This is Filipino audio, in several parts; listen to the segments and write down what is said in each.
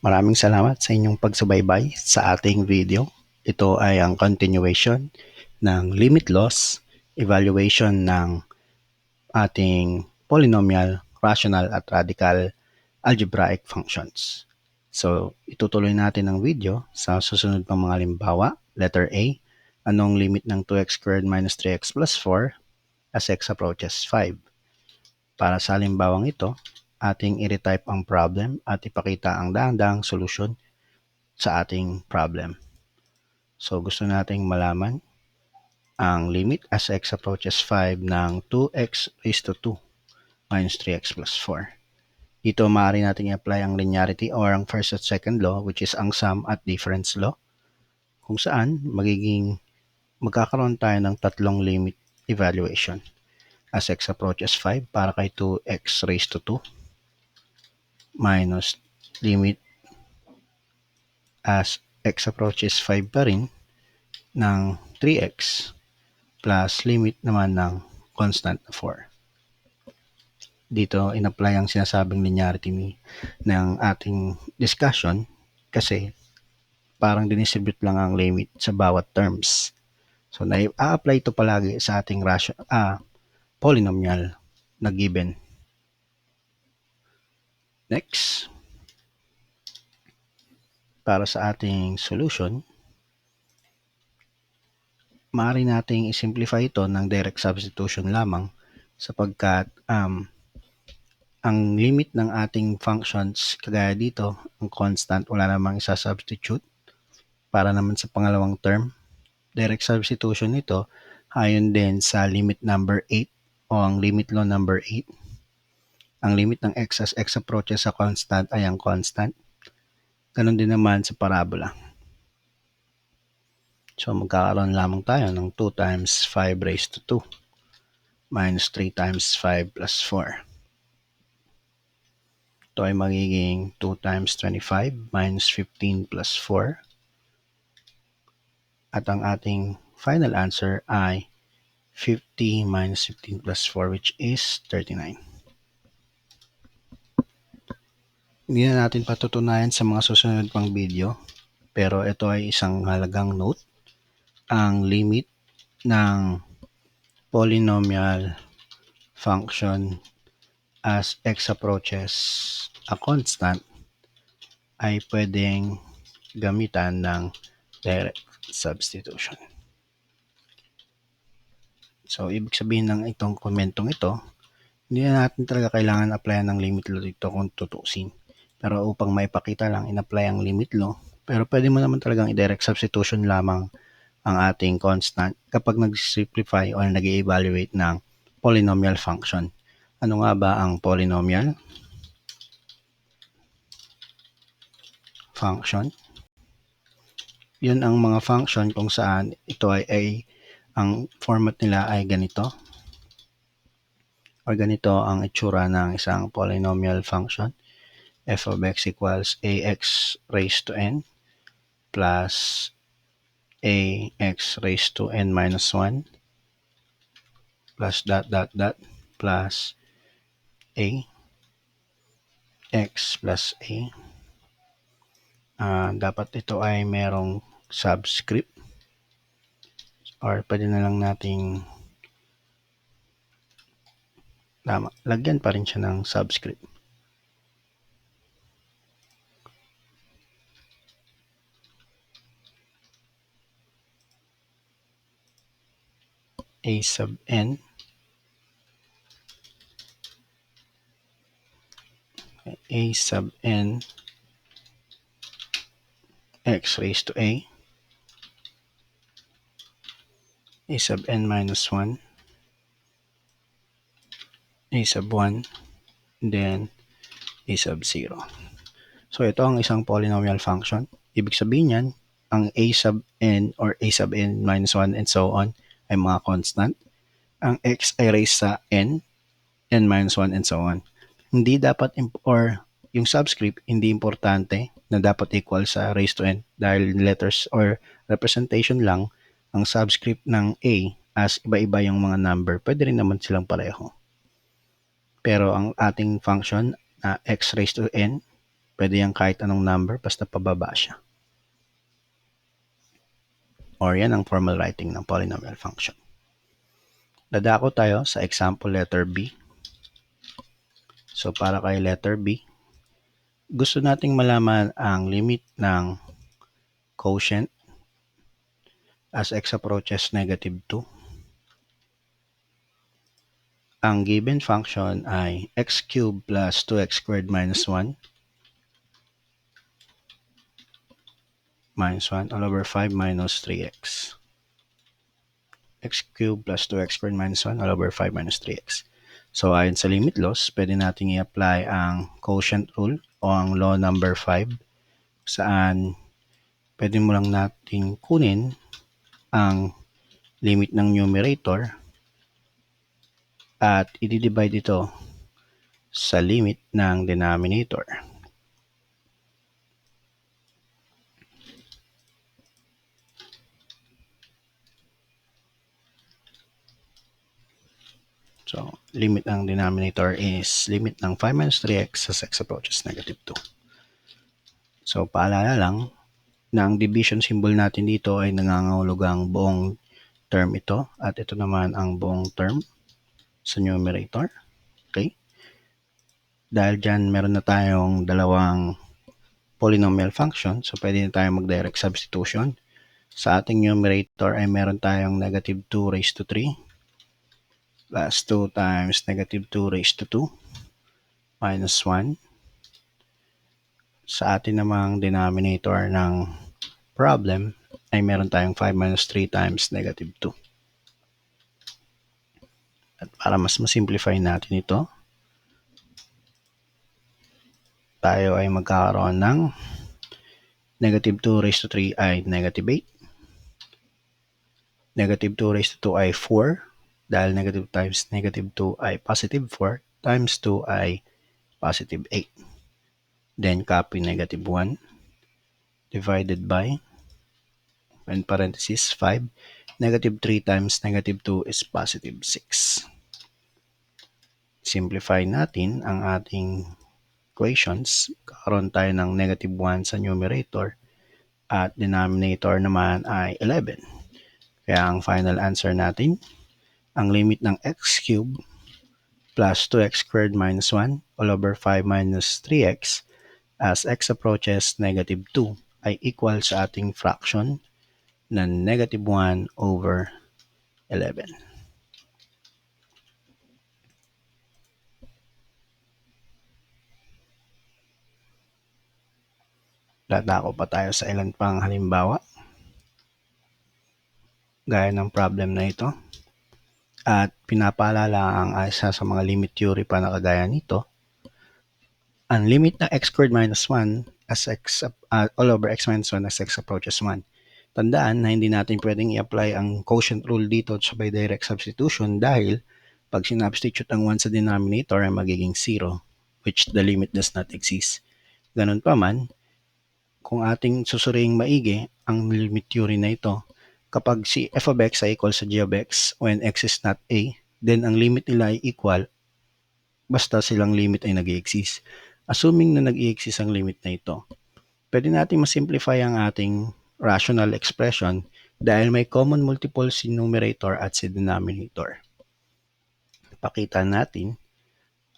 Maraming salamat sa inyong pagsubaybay sa ating video. Ito ay ang continuation ng limit laws, evaluation ng ating polynomial, rational at radical algebraic functions. So, itutuloy natin ang video sa susunod pang mga halimbawa. Letter A, anong limit ng 2x squared minus 3x plus 4 as x approaches 5? Para sa halimbawang ito, ating i-retype ang problem at ipakita ang daang-daang solusyon sa ating problem. So gusto nating malaman ang limit as x approaches 5 ng 2x raised to 2 minus 3x plus 4. Dito maaari nating i-apply ang linearity or ang first at second law, which is ang sum at difference law, kung saan magkakaroon tayo ng tatlong limit evaluation. As x approaches 5 para kay 2x raised to 2 minus limit as x approaches 5 pa rin ng 3x plus limit naman ng constant 4. Dito in-apply ang sinasabing linearity ng ating discussion kasi parang dinistribute lang ang limit sa bawat terms. So na-apply ito palagi sa ating polynomial na given. Next, para sa ating solution, maaari nating i-simplify ito ng direct substitution lamang sapagkat ang limit ng ating functions, kagaya dito, ang constant, wala namang isa-substitute. Para naman sa pangalawang term, direct substitution nito, ayon din sa limit number 8 o ang limit law number 8. Ang limit ng x as x approaches sa constant ay ang constant. Ganon din naman sa parabola. So magkakaroon lamang tayo ng 2 times 5 raised to 2 minus 3 times 5 plus 4. Ito ay magiging 2 times 25 minus 15 plus 4. At ang ating final answer ay 50 minus 15 plus 4, which is 39. Hindi na natin patutunayan sa mga susunod pang video, pero ito ay isang halagang note. Ang limit ng polynomial function as x approaches a constant ay pwedeng gamitan ng direct substitution. So, ibig sabihin ng itong komentong ito, hindi na natin talaga kailangan applyan ng limit law dito kung tutusin. Pero upang maipakita lang, in-apply ang limit law. Pero pwede mo naman talagang i-direct substitution lamang ang ating constant kapag nag-simplify or nag-evaluate ng polynomial function. Ano nga ba ang polynomial function? Yun ang mga function kung saan ito ay ang format nila ay ganito. Or ganito ang itsura ng isang polynomial function. F of x equals ax raised to n plus ax raised to n minus 1 plus dot dot dot plus a x plus a. Dapat ito ay merong subscript or pwede na lang nating lagyan pa rin siya ng subscript. A sub n x raised to a sub n minus 1, a sub 1, then a sub 0. So ito ang isang polynomial function. Ibig sabihin yan, ang a sub n or a sub n minus 1 and so on ay mga constant. Ang x ay raised sa n minus 1 and so on. Hindi dapat or yung subscript hindi importante na dapat equal sa raised to n dahil letters or representation lang ang subscript ng a as iba-iba yung mga number. Pwede rin naman silang pareho. Pero ang ating function na x raised to n Pwede yan kahit anong number basta pababa siya. Or yan ang formal writing ng polynomial function. Dadako tayo sa example letter B. So para kay letter B, gusto nating malaman ang limit ng quotient as x approaches -2. Ang given function ay x cubed plus 2x squared minus 1 all over 5 minus 3x. X cubed plus 2x squared minus 1 all over 5 minus 3x. So ayon sa limit laws, pwede nating i-apply ang quotient rule o ang law number 5, saan pwede mo lang nating kunin ang limit ng numerator at i-divide ito sa limit ng denominator. So, limit ng denominator is limit ng 5 minus 3x as x approaches -2. So, paalala lang na ang division symbol natin dito ay nangangahulugang buong term ito at ito naman ang buong term sa numerator. Okay? Dahil dyan, meron na tayong dalawang polynomial function, so pwede na tayong mag-direct substitution. Sa ating numerator ay meron tayong -2 raised to 3 plus 2 times -2 raised to 2 minus 1. Sa atin namang denominator ng problem ay meron tayong 5 minus 3 times -2. At para mas masimplify natin ito, tayo ay magkakaroon ng -2 raised to 3 ay -8. -2 raised to 2 ay 4. Dahil negative times -2 ay positive 4 times 2 ay positive 8. Then copy -1 divided by, in parentheses, 5. -3 times -2 is positive 6. Simplify natin ang ating equations. Kakaroon tayo ng -1 sa numerator at denominator naman ay 11. Kaya ang final answer natin, ang limit ng x cubed plus 2x squared minus 1 all over 5 minus 3x as x approaches -2 ay equal sa ating fraction na -1 over 11. Dadako pa tayo sa ilan pang halimbawa gaya ng problem na ito. At pinapaalala ang isa sa mga limit theory pa na kagaya nito, ang limit ng x squared minus 1 as x all over x minus 1 as x approaches 1. Tandaan na hindi natin pwedeng i-apply ang quotient rule dito sa by direct substitution dahil pag sinubstitute ang 1 sa denominator ay magiging 0, which the limit does not exist. Ganun pa man, kung ating susuriing maigi ang limit theory na ito, kapag si f of x ay equal sa g of x when x is not a, then ang limit nila ay equal basta silang limit ay nag-i-exist. Assuming na nag-i-exist ang limit na ito, pwede natin masimplify ang ating rational expression dahil may common multiple si numerator at si denominator. Pakita natin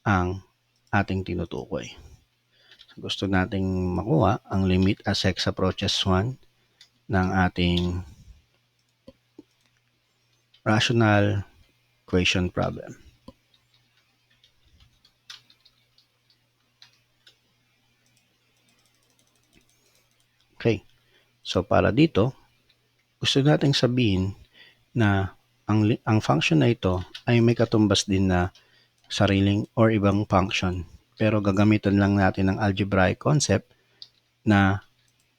ang ating tinutukoy. Gusto nating makuha ang limit as x approaches 1 ng ating rational equation problem. Okay, so para dito, gusto nating sabihin na ang function na ito ay may katumbas din na sariling or ibang function. Pero gagamitan lang natin ang algebraic concept na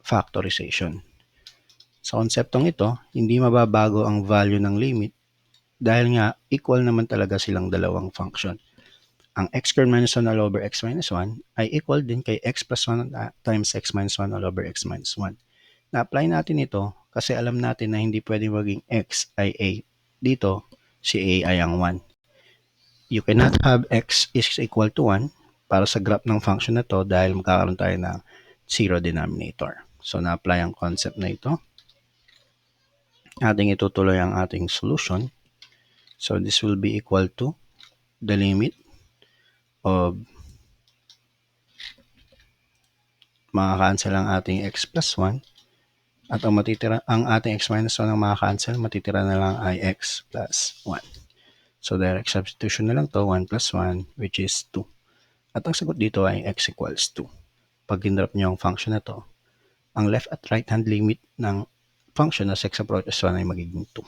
factorization. Sa konseptong ito, hindi mababago ang value ng limit dahil nga equal naman talaga silang dalawang function. Ang x squared minus 1 all over x minus 1 ay equal din kay x plus 1 times x minus 1 all over x minus 1. Na-apply natin ito kasi alam natin na hindi pwedeng maging x ay a. Dito, si a ay ang 1. You cannot have x is equal to 1 para sa graph ng function na to dahil magkakaroon tayo ng zero denominator. So, na-apply ang concept na ito. Ating itutuloy ang ating solution. So, this will be equal to the limit of makakancel ang ating x plus 1 at ang ating x minus 1 ang makakancel, matitira na lang ay x plus 1. So, direct substitution na lang to, 1 plus 1, which is 2. At ang sagot dito ay x equals 2. Pag ginrap nyo ang function na to, ang left at right hand limit ng function as x approaches 1 ay magiging 2.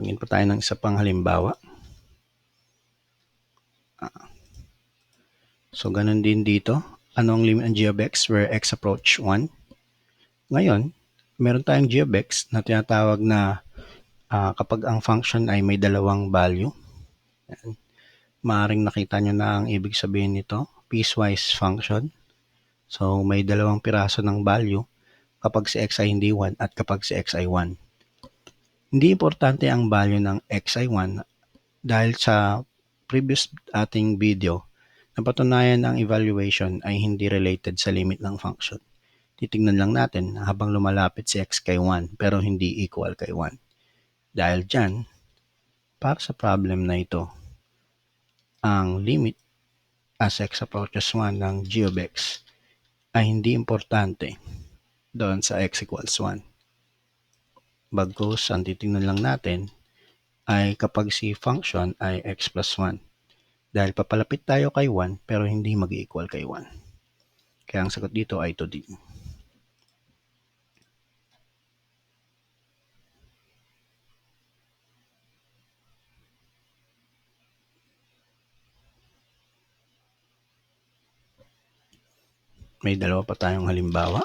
Tingin pa tayo ng isa pang halimbawa. So, ganun din dito. Ano ang limit ng g of x where x approach 1? Ngayon, meron tayong g of x na tinatawag na kapag ang function ay may dalawang value. Yan. Maaring nakita nyo na ang ibig sabihin nito, piecewise function. So, may dalawang piraso ng value kapag si x ay hindi 1 at kapag si x ay 1. Hindi importante ang value ng x ay 1 dahil sa previous ating video, napatunayan ang evaluation ay hindi related sa limit ng function. Titignan lang natin habang lumalapit si x kay 1 pero hindi equal kay 1. Dahil dyan, para sa problem na ito, ang limit as x approaches 1 ng g of x ay hindi importante doon sa x equals 1. Bagkus, ang titignan lang natin ay kapag si function ay x plus 1. Dahil papalapit tayo kay 1 pero hindi mag-equal kay 1. Kaya ang sagot dito ay 2 din. May dalawa pa tayong halimbawa.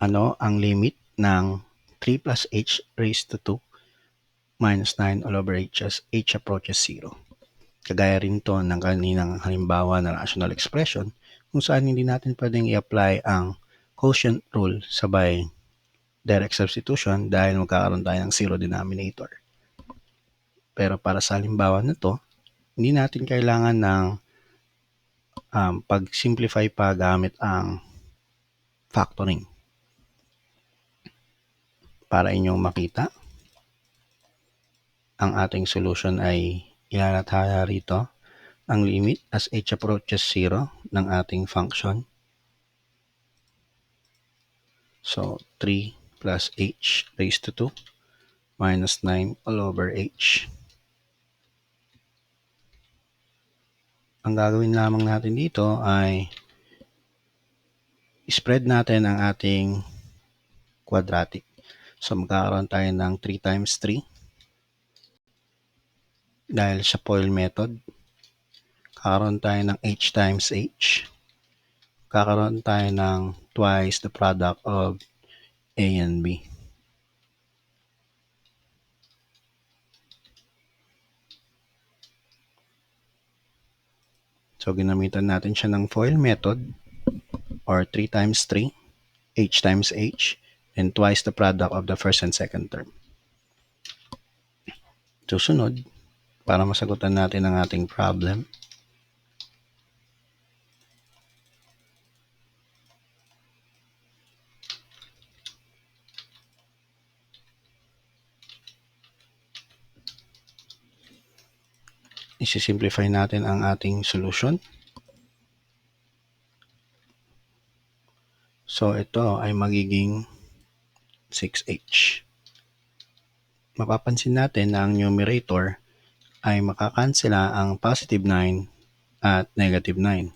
Ano ang limit ng 3 plus h raised to 2 minus 9 all over h as h approaches 0? Kagaya rin to ng kaninang halimbawa na rational expression kung saan hindi natin pwedeng i-apply ang quotient rule sabay direct substitution dahil magkakaroon tayo ng zero denominator. Pero para sa halimbawa na to, hindi natin kailangan ng pag-simplify pa gamit ang factoring. Para inyong makita, ang ating solution ay ilalathala rito ang limit as h approaches 0 ng ating function. So, 3 plus h raised to 2 minus 9 all over h. Ang gagawin lamang natin dito ay spread natin ang ating quadratic. So, magkakaroon tayo ng 3 times 3. Dahil sa FOIL method, kakaroon tayo ng h times h. Kakaroon tayo ng twice the product of a and b. So, ginamitan natin siya ng FOIL method or 3 times 3, h times h, and twice the product of the first and second term. Susunod, para masagutan natin ang ating problem, isi-simplify natin ang ating solution. So, ito ay magiging 6h. Mapapansin natin na ang numerator ay makakansela ang positive 9 at negative 9.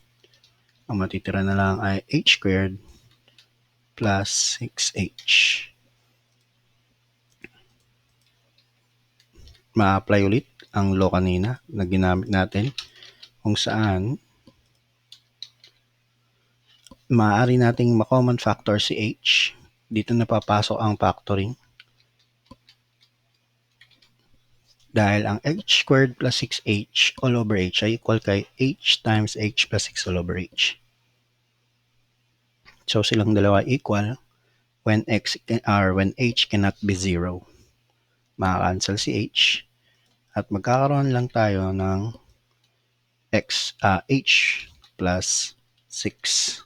Ang matitira na lang ay h squared plus 6h. Ma-apply ulit ang law kanina na ginamit natin kung saan maaari nating ma-common factor si h. Dito na papasok ang factoring. Dahil ang h squared plus 6h all over h ay equal kay h times h plus 6 all over h. So, silang dalawa equal when h cannot be 0. Makakancel si h. At magkakaroon lang tayo ng h plus 6.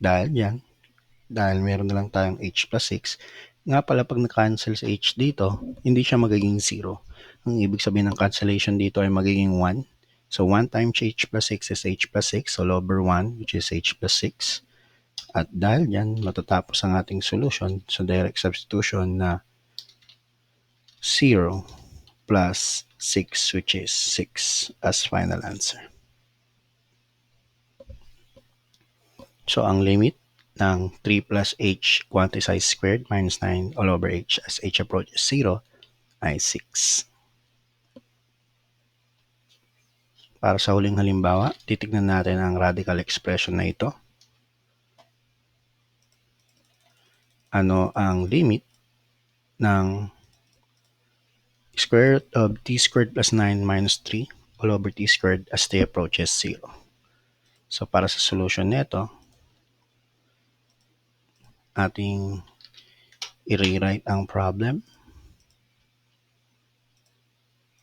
Dahil meron na lang tayong h plus 6, nga pala pag na-cancel sa h dito, hindi siya magiging 0. Ang ibig sabihin ng cancellation dito ay magiging 1. So 1 times h plus 6 is h plus 6, all over 1, which is h plus 6. At dahil dyan, matatapos ang ating solution sa direct substitution na 0 plus 6, which is 6 as final answer. So ang limit ng 3 plus h quantized squared minus 9 all over h as h approaches 0 ay 6. Para sa huling halimbawa, titignan natin ang radical expression na ito. Ano ang limit ng square root of t squared plus 9 minus 3 all over t squared as t approaches 0. So para sa solution nito, ating i-rewrite ang problem.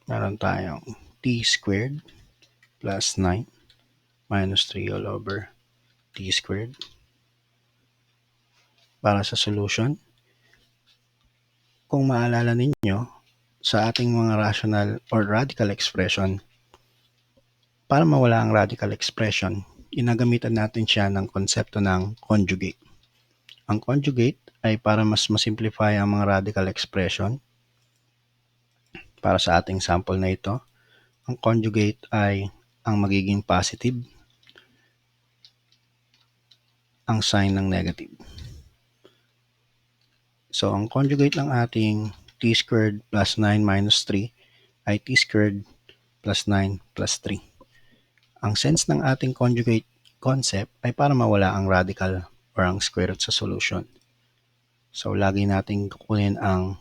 Meron tayong t squared plus 9 minus 3 all over t squared. Para sa solution, kung maalala ninyo, sa ating mga rational or radical expression, para mawala ang radical expression, ginagamitan natin siya ng konsepto ng conjugate. Ang conjugate ay para mas masimplify ang mga radical expression. Para sa ating sample na ito, ang conjugate ay ang magiging positive, ang sign ng negative. So, ang conjugate ng ating t squared plus 9 minus 3 ay t squared plus 9 plus 3. Ang sense ng ating conjugate concept ay para mawala ang radical or ang square root sa solution. So, lagi nating kukunin ang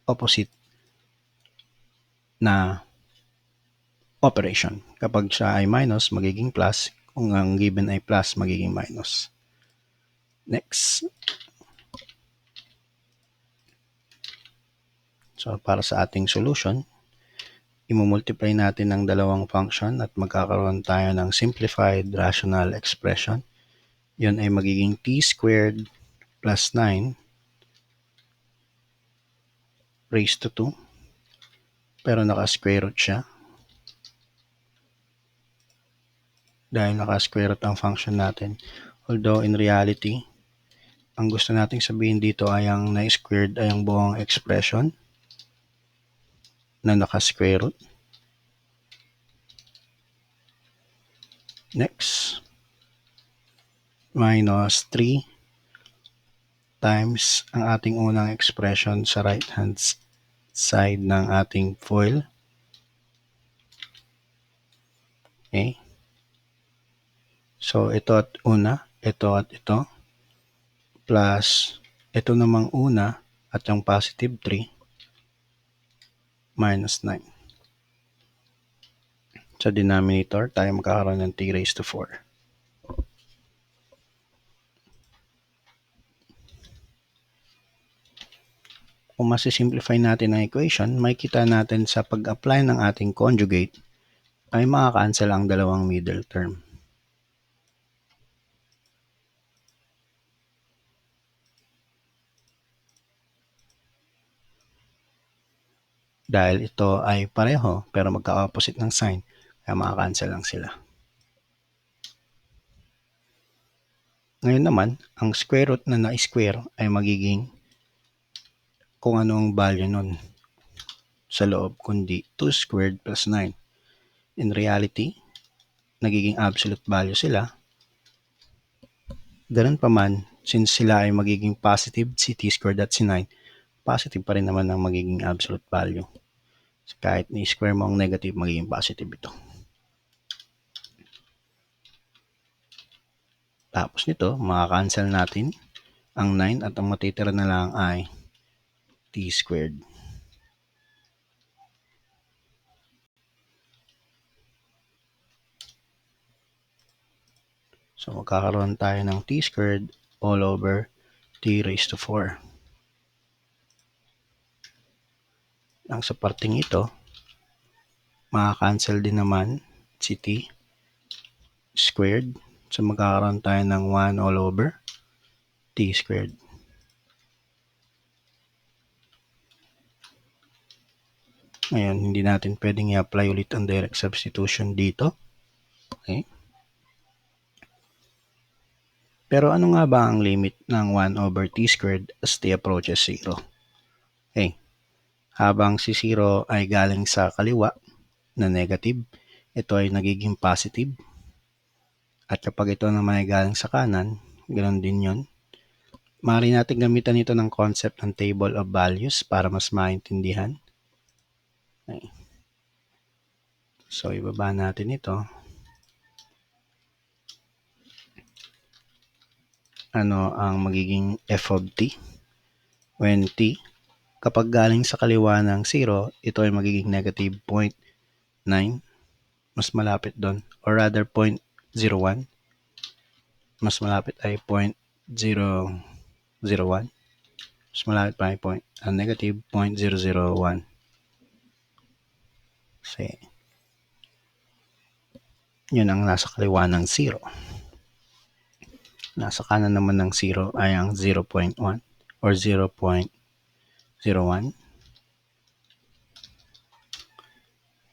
opposite na operation. Kapag siya ay minus, magiging plus. Kung ang given ay plus, magiging minus. Next. So, para sa ating solution, imumultiply natin ang dalawang function at magkakaroon tayo ng simplified rational expression. Yun ay magiging t squared plus 9 raised to 2. Pero naka-square root siya. Dahil naka-square root ang function natin. Although in reality, ang gusto nating sabihin dito ay ang na-squared ay ang buong expression na naka-square root. Next, minus 3 times ang ating unang expression sa right-hand side ng ating FOIL. Okay. So, ito at una, ito at ito, plus ito namang una at yung positive 3 minus 9. Sa denominator, tayo magkakaroon ng t raised to 4. Kung masisimplify natin ang equation, makikita natin sa pag-apply ng ating conjugate ay makakancel ang dalawang middle term. Dahil ito ay pareho pero magka-opposite ng sign, kaya makakancel lang sila. Ngayon naman, ang square root na na-square ay magiging kung ano ang value nun sa loob, kundi 2 squared plus 9. In reality, nagiging absolute value sila. Ganun pa man, since sila ay magiging positive, si t squared at si 9, positive pa rin naman ang magiging absolute value. So, kahit ni-square mo ang negative, magiging positive ito. Tapos nito, makakancel natin ang 9 at ang matitira na lang ay t squared. So, magkakaroon tayo ng t squared all over t raised to 4. Ang sa parting ito, makakancel din naman si t squared. So magkakaroon tayo ng 1 all over t squared. Ngayon, hindi natin pwedeng i-apply ulit ang direct substitution dito. Okay. Pero ano nga ba ang limit ng 1 over t squared as t approaches 0? Okay. Habang si 0 ay galing sa kaliwa na negative, ito ay nagiging positive. At kapag ito naman ay galing sa kanan, ganoon din yun. Maaari natin gamitan ito ng concept ng table of values para mas maintindihan. Okay. So, ibaba natin ito. Ano ang magiging f of t? When t, kapag galing sa kaliwa ng 0, ito ay magiging negative 0.9. Mas malapit doon. Or rather, 0.01. Mas malapit ay 0.001. Mas malapit pa ay negative 0.001. Kasi, yun ang nasa kaliwa ng 0. Nasa kanan naman ng 0 ay ang 0.1 or 0.01.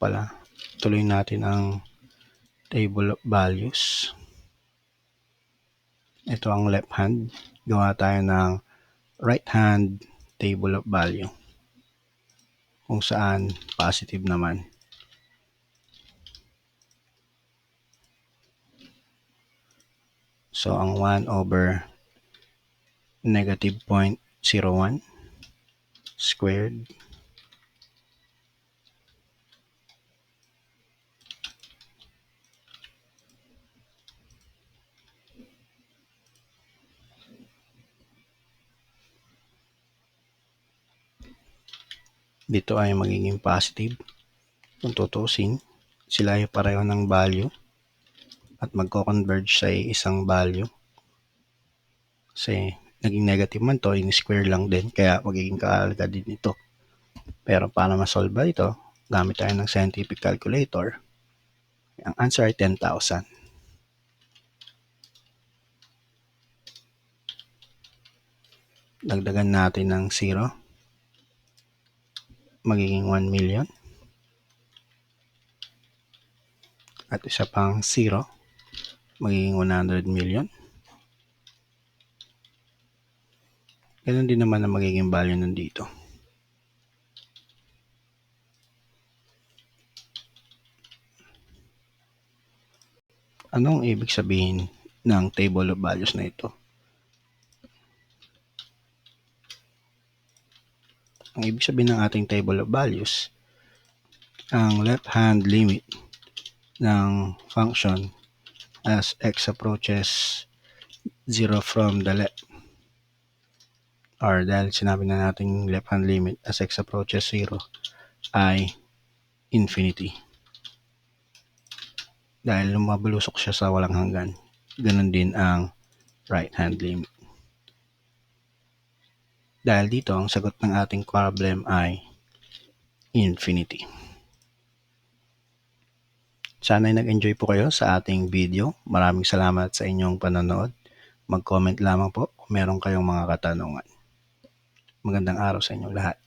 Pala, tuloy natin ang table of values. Ito ang left hand. Gawa tayo ng right hand table of value. Kung saan positive naman. So, ang 1 over negative 0.01 squared dito ay magiging positive. Kung tutusin, sila ay pareho ng value at magko-converge sa isang value. Kasi naging negative man to, in-square lang din, kaya magiging kaalaga din ito. Pero para ma-solve ito, gamit tayo ng scientific calculator. Ang answer ay 10,000. Dagdagan natin ng 0. Magiging 1 million. At isa pang 0. Magiging 100 million. Ganun din naman ang magiging value nandito. Anong ibig sabihin ng table of values na ito? Ang ibig sabihin ng ating table of values, ang left-hand limit ng function as x approaches 0 from the left, or dahil sinabi na natin left-hand limit as x approaches 0 ay infinity. Dahil lumabalusok siya sa walang hanggan. Ganon din ang right-hand limit. Dahil dito, ang sagot ng ating problem ay infinity. Sana'y nag-enjoy po kayo sa ating video. Maraming salamat sa inyong panonood. Mag-comment lamang po kung meron kayong mga katanungan. Magandang araw sa inyong lahat.